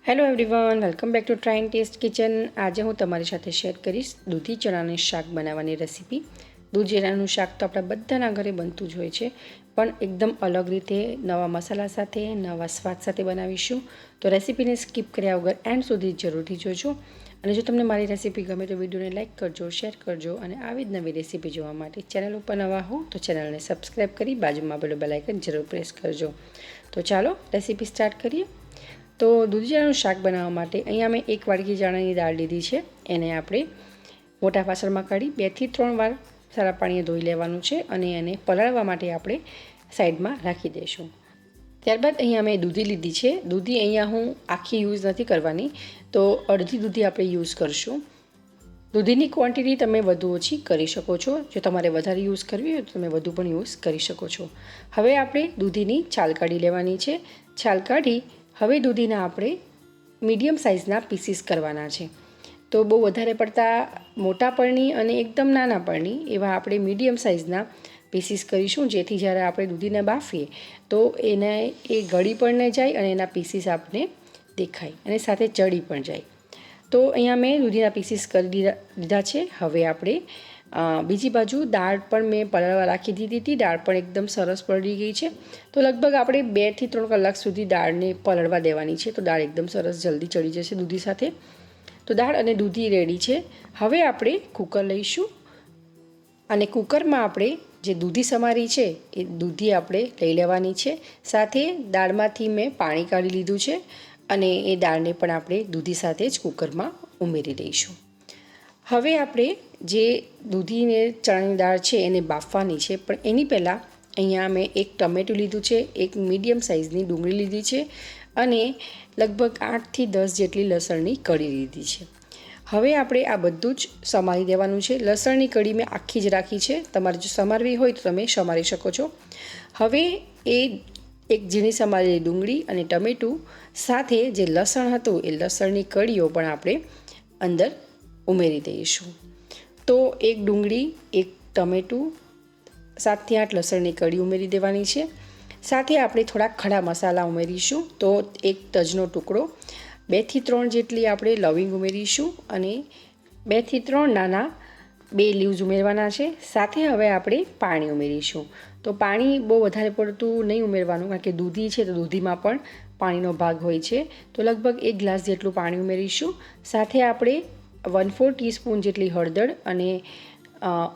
Hello everyone, welcome back to try and test kitchen. આજે હું તમારી સાથે શેર કરીશ દૂધી ચણાની શાક બનાવવાની રેસીપી. દૂધ ચણાનું શાક તો આપણા બધાના ઘરે બનતું જ હોય છે, પણ એકદમ અલગ રીતે નવા મસાલા સાથે, નવા સ્વાદ સાથે બનાવીશું. તો રેસીપીને સ્કીપ કર્યા વગર એન્ડ સુધી જરૂરથી જોજો. અને જો તમને મારી રેસીપી ગમે તો વિડીયોને લાઇક કરજો, શેર કરજો અને આવી જ નવી રેસીપી જોવા માટે ચેનલ ઉપર નવા હો તો ચેનલને સબસ્ક્રાઈબ કરી બાજુમાં આપેલું બેલ આઇકન જરૂર પ્રેસ કરજો. તો ચાલો રેસીપી સ્ટાર્ટ કરીએ. તો દૂધી ચણાનું શાક બનાવવા માટે અહીંયા મેં 1 વાટકી ચણાની દાળ લીધી છે. એને આપણે મોટા વાસણમાં કાઢી 2 થી 3 વાર સારા પાણીએ ધોઈ લેવાનું છે અને એને પલાળવા માટે આપણે સાઈડમાં રાખી દઈશું. ત્યારબાદ અહીંયા મેં દૂધી લીધી છે. દૂધી અહીંયા હું આખી યુઝ નથી કરવાની, તો અડધી દૂધી આપણે યુઝ કરશું. દૂધીની ક્વોન્ટિટી તમે વધુ ઓછી કરી શકો છો. જો તમારે વધારે યુઝ કરવી હોય તો તમે વધુ પણ યુઝ કરી શકો છો. હવે આપણે દૂધીની છાલ કાઢી લેવાની છે. છાલ કાઢી હવે દૂધીના આપણે મીડિયમ સાઇઝના પીસીસ કરવાના છે. તો બહુ વધારે પડતા મોટા પળની અને એકદમ નાના પળની એવા આપણે મીડિયમ સાઇઝના પીસીસ કરીશું, જેથી જ્યારે આપણે દૂધીને બાફીએ તો એને એ ગળી પણ ન જાય અને એના પીસીસ આપણે દેખાય અને સાથે ચડી પણ જાય. તો અહીંયા મેં દૂધીના પીસીસ કરી દીધા છે. હવે આપણે બીજી બાજુ દાળ પણ મેં પલાળવા રાખી દીધી હતી. દાળ પણ એકદમ સરસ પલળી ગઈ છે. તો લગભગ આપણે 2 થી 3 કલાક સુધી દાળને પલળવા દેવાની છે. તો દાળ એકદમ સરસ જલ્દી ચડી જશે દૂધી સાથે. તો દાળ અને દૂધી રેડી છે. હવે આપણે કુકર લઈશું અને કુકરમાં આપણે જે દૂધી સમારી છે એ દૂધી આપણે લઈ લેવાની છે. સાથે દાળમાંથી મેં પાણી કાઢી લીધું છે અને એ દાળને પણ આપણે દૂધી સાથે જ કુકરમાં ઉમેરી દઈશું. હવે આપણે જે દૂધીને ચણાની દાળ છે એને બાફવાની છે, પણ એની પહેલાં અહીંયા મેં 1 ટમેટું લીધું છે, 1 મીડિયમ સાઇઝની ડુંગળી લીધી છે અને લગભગ 8 થી 10 જેટલી લસણની કળી લીધી છે. હવે આપણે આ બધું જ સમારી દેવાનું છે. લસણની કળી મેં આખી જ રાખી છે. તમારે જો સમારવી હોય તો તમે સમારી શકો છો. હવે એ એક ઝીણી સમારેલી ડુંગળી અને ટમેટું સાથે જે લસણ હતું એ લસણની કળીઓ પણ આપણે અંદર ઉમેરી દઈશું. તો 1 ડુંગળી, 1 ટમેટું, 7 થી 8 લસણની કળી ઉમેરી દેવાની છે. સાથે આપણે થોડા ખડા મસાલા ઉમેરીશું. તો 1 તજનો ટુકડો, 2 થી 3 જેટલી આપણે લવિંગ ઉમેરીશું અને 2 થી 3 નાના બે લીવ્સ ઉમેરવાના છે. સાથે હવે આપણે પાણી ઉમેરીશું. તો પાણી બહુ વધારે પડતું નહીં ઉમેરવાનું, કારણ કે દૂધી છે તો દૂધીમાં પણ પાણીનો ભાગ હોય છે. તો લગભગ 1 ગ્લાસ જેટલું પાણી ઉમેરીશું. સાથે આપણે 1/4 ટીસ્પૂન જેટલી હળદર અને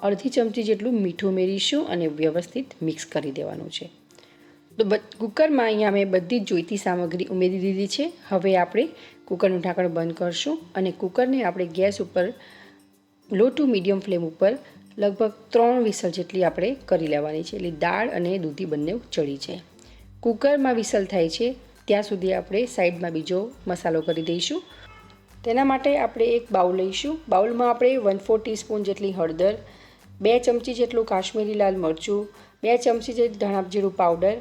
અડધી ચમચી જેટલું મીઠું ઉમેરીશું અને વ્યવસ્થિત મિક્સ કરી દેવાનું છે. તો કુકરમાં અહીંયા મેં બધી જ જોઈતી સામગ્રી ઉમેરી દીધી છે. હવે આપણે કુકરનું ઢાંકણ બંધ કરશું અને કુકરને આપણે ગેસ ઉપર લો ટુ મીડિયમ ફ્લેમ ઉપર લગભગ 3 વિસલ જેટલી આપણે કરી લેવાની છે, એટલે દાળ અને દૂધી બંને ચડી જાય. કુકરમાં વિસલ થાય છે ત્યાં સુધી આપણે સાઈડમાં બીજો મસાલો કરી દઈશું. તેના માટે આપણે એક બાઉલ લઈશું. બાઉલમાં આપણે 1/4 ટીસ્પૂન જેટલી હળદર, 2 ચમચી જેટલું કાશ્મીરી લાલ મરચું, 2 ચમચી જેટલું ધાણા જીરું પાવડર,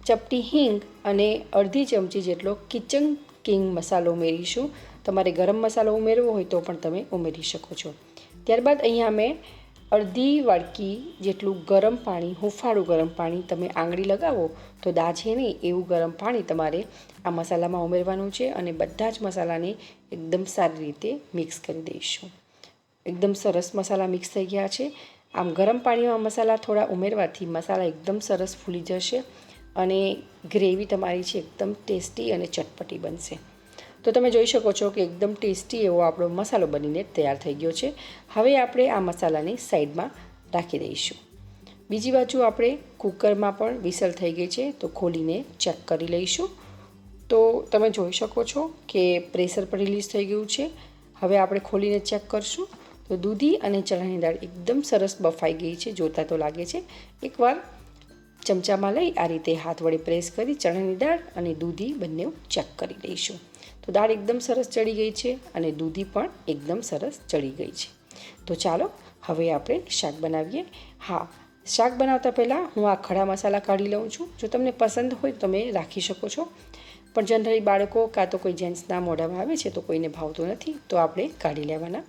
ચપટી હિંગ અને અડધી ચમચી જેટલો કિચન કિંગ મસાલો ઉમેરીશું. તમારે ગરમ મસાલો ઉમેરવો હોય તો પણ તમે ઉમેરી શકો છો. ત્યારબાદ અહીંયા મેં અડધી વાડકી જેટલું ગરમ પાણી, હુંફાળું ગરમ પાણી, તમે આંગળી લગાવો તો દાઝે નહીં એવું ગરમ પાણી તમારે આ મસાલામાં ઉમેરવાનું છે અને બધા જ મસાલાને એકદમ સારી રીતે મિક્સ કરી દઈશું. એકદમ સરસ મસાલા મિક્સ થઈ ગયા છે. આમ ગરમ પાણીમાં મસાલા થોડા ઉમેરવાથી મસાલા એકદમ સરસ ફૂલી જશે અને ગ્રેવી તમારી છે એકદમ ટેસ્ટી અને ચટપટી બનશે. તો તમે જોઈ શકો છો કે એકદમ ટેસ્ટી એવો આપણો મસાલો બનીને તૈયાર થઈ ગયો છે. હવે આપણે આ મસાલાને સાઈડમાં રાખી દઈશું. બીજી બાજુ આપણે કુકરમાં પણ વિસલ થઈ ગઈ છે, તો ખોલીને ચેક કરી લઈશું. તો તમે જોઈ શકો છો કે પ્રેશર પણ રિલીઝ થઈ ગયું છે. હવે આપણે ખોલીને ચેક કરશું તો દૂધી અને ચણાની દાળ એકદમ સરસ બફાઈ ગઈ છે. જોતાં તો લાગે છે. એકવાર ચમચામાં લઈ આ રીતે હાથ વડે પ્રેસ કરી ચણાની દાળ અને દૂધી બંને ચેક કરી લઈશું. તો દાળ એકદમ સરસ ચડી ગઈ છે અને દૂધી પણ એકદમ સરસ ચડી ગઈ છે. તો ચાલો હવે આપણે શાક બનાવીએ. હા, શાક બનાવતા પહેલાં હું આ ખડા મસાલા કાઢી લઉં છું. જો તમને પસંદ હોય તો તમે રાખી શકો છો, પણ જનરલી બાળકો કાં તો કોઈ જેન્ટ્સના મોઢામાં આવે છે તો કોઈને ભાવતું નથી, તો આપણે કાઢી લેવાના.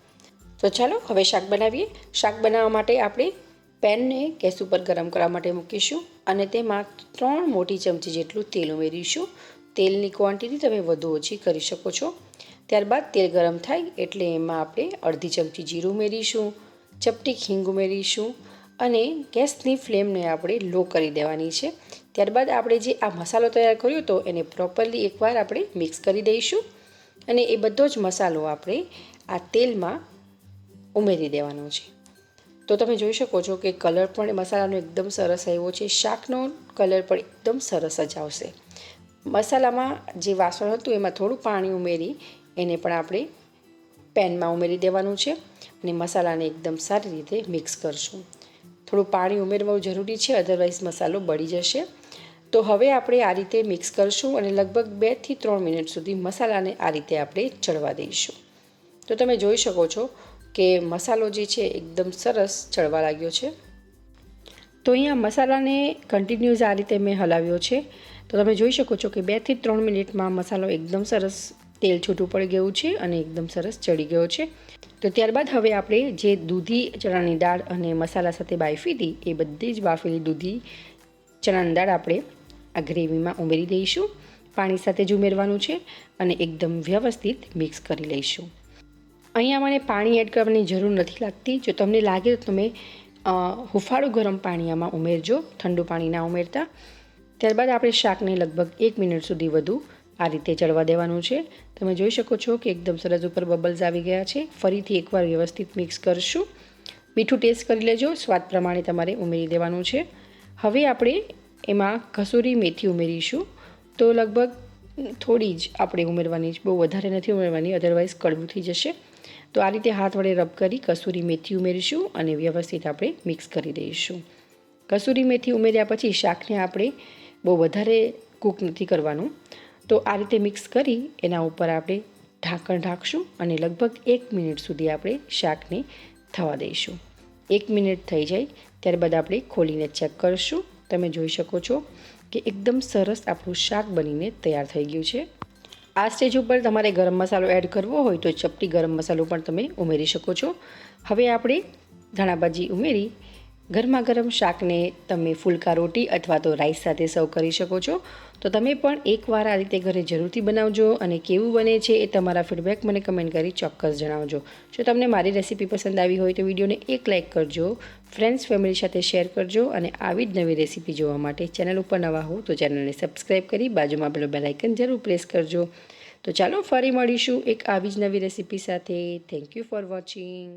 તો ચાલો હવે શાક બનાવીએ. શાક બનાવવા માટે આપણે પેનને ગેસ ઉપર ગરમ કરવા માટે મૂકીશું અને તેમાં 3 મોટી ચમચી જેટલું તેલ ઉમેરીશું. તેલની ક્વોન્ટિટી તમે વધુ ઓછી કરી શકો છો। ત્યારબાદ તેલ ગરમ થાય એટલે એમાં આપણે અડધી ચમચી જીરું ઉમેરીશું, ચપટી હિંગ ઉમેરીશું અને ગેસની ફ્લેમને આપણે લો કરી દેવાની છે। ત્યારબાદ આપણે જે આ મસાલો તૈયાર કર્યો હતો એને પ્રોપરલી એકવાર આપણે મિક્સ કરી દઈશું અને એ બધો જ મસાલો આપણે આ તેલમાં ઉમેરી દેવાનો છે। તો તમે જોઈ શકો છો કે કલર પણ મસાલાનો એકદમ સરસ આવ્યો છે, શાકનો કલર પણ એકદમ સરસ જ આવશે। મસાલામાં જે વાસણ હતું એમાં થોડું પાણી ઉમેરી એને પણ આપણે પેનમાં ઉમેરી દેવાનું છે અને મસાલાને એકદમ સારી રીતે મિક્સ કરશું। થોડું પાણી ઉમેરવું જરૂરી છે, અધરવાઇઝ મસાલો બળી જશે। તો હવે આપણે આ રીતે મિક્સ કરશું અને લગભગ 2 થી 3 મિનિટ સુધી મસાલાને આ રીતે આપણે ચડવા દઈશું। તો તમે જોઈ શકો છો કે મસાલો જે છે એકદમ સરસ ચડવા લાગ્યો છે। તો અહીંયા મસાલાને કન્ટિન્યુઅસ આ રીતે મેં હલાવ્યો છે। તો તમે જોઈ શકો છો કે 2 થી 3 મિનિટમાં મસાલો એકદમ સરસ તેલ છૂટું પડી ગયું છે અને એકદમ સરસ ચડી ગયો છે। તો ત્યારબાદ હવે આપણે જે દૂધી ચણાની દાળ અને મસાલા સાથે બાફી હતી એ બધી જ બાફેલી દૂધી ચણાની દાળ આપણે આ ગ્રેવીમાં ઉમેરી દઈશું। પાણી સાથે જ ઉમેરવાનું છે અને એકદમ વ્યવસ્થિત મિક્સ કરી લઈશું। અહીંયા મને પાણી એડ કરવાની જરૂર નથી લાગતી। જો તમને લાગે તો તમે હુંફાળું ગરમ પાણી આમાં ઉમેરજો, ઠંડુ પાણી ના ઉમેરતા। ત્યારબાદ આપણે શાકને લગભગ 1 મિનિટ સુધી વધુ આ રીતે ચડવા દેવાનું છે। તમે જોઈ શકો છો કે એકદમ સરસ ઉપર બબલ્સ આવી ગયા છે। ફરીથી એકવાર વ્યવસ્થિત મિક્સ કરશું। મીઠું ટેસ્ટ કરી લેજો, સ્વાદ પ્રમાણે તમારે ઉમેરી દેવાનું છે। હવે આપણે એમાં કસૂરી મેથી ઉમેરીશું। તો લગભગ થોડી જ આપણે ઉમેરવાની, બહુ વધારે નથી ઉમેરવાની, અધરવાઇઝ કડવું થઈ જશે। તો આ રીતે હાથ વડે રબ કરી કસૂરી મેથી ઉમેરીશું અને વ્યવસ્થિત આપણે મિક્સ કરી દઈશું। કસૂરી મેથી ઉમેર્યા પછી શાકને આપણે બહુ વધારે કૂક નથી કરવાનું। તો આ રીતે મિક્સ કરી એના ઉપર આપણે ઢાંકણ ઢાંકશું અને લગભગ 1 મિનિટ સુધી આપણે શાકને થવા દઈશું। 1 મિનિટ થઈ જાય ત્યારબાદ આપણે ખોલીને ચેક કરીશું। તમે જોઈ શકો છો કે એકદમ સરસ આપણું શાક બનીને તૈયાર થઈ ગયું છે। આ સ્ટેજ ઉપર તમારે ગરમ મસાલો એડ કરવો હોય તો ચપટી ગરમ મસાલો પણ તમે ઉમેરી શકો છો। હવે આપણે ધાણા ભાજી ઉમેરી ગરમા ગરમ શાકને તમે ફુલકા રોટી અથવા તો રાઈસ સાથે સર્વ કરી શકો છો। તો તમે પણ એકવાર આ રીતે ઘરે જરૂરથી બનાવજો અને કેવું બને છે એ તમારા ફીડબેક મને કમેન્ટ કરી ચોક્કસ જણાવજો। જો તમને મારી રેસીપી પસંદ આવી હોય તો વિડીયોને એક લાઇક કરજો, ફ્રેન્ડ્સ ફેમિલી સાથે શેર કરજો અને આવી જ નવી રેસીપી જોવા માટે ચેનલ ઉપર નવા હો તો ચેનલને સબસ્ક્રાઈબ કરી બાજુમાં પેલું બેલ આઇકન જરૂર પ્રેસ કરજો। તો ચાલો ફરી મળીશું એક આવી જ નવી રેસીપી સાથે। Thank you for watching.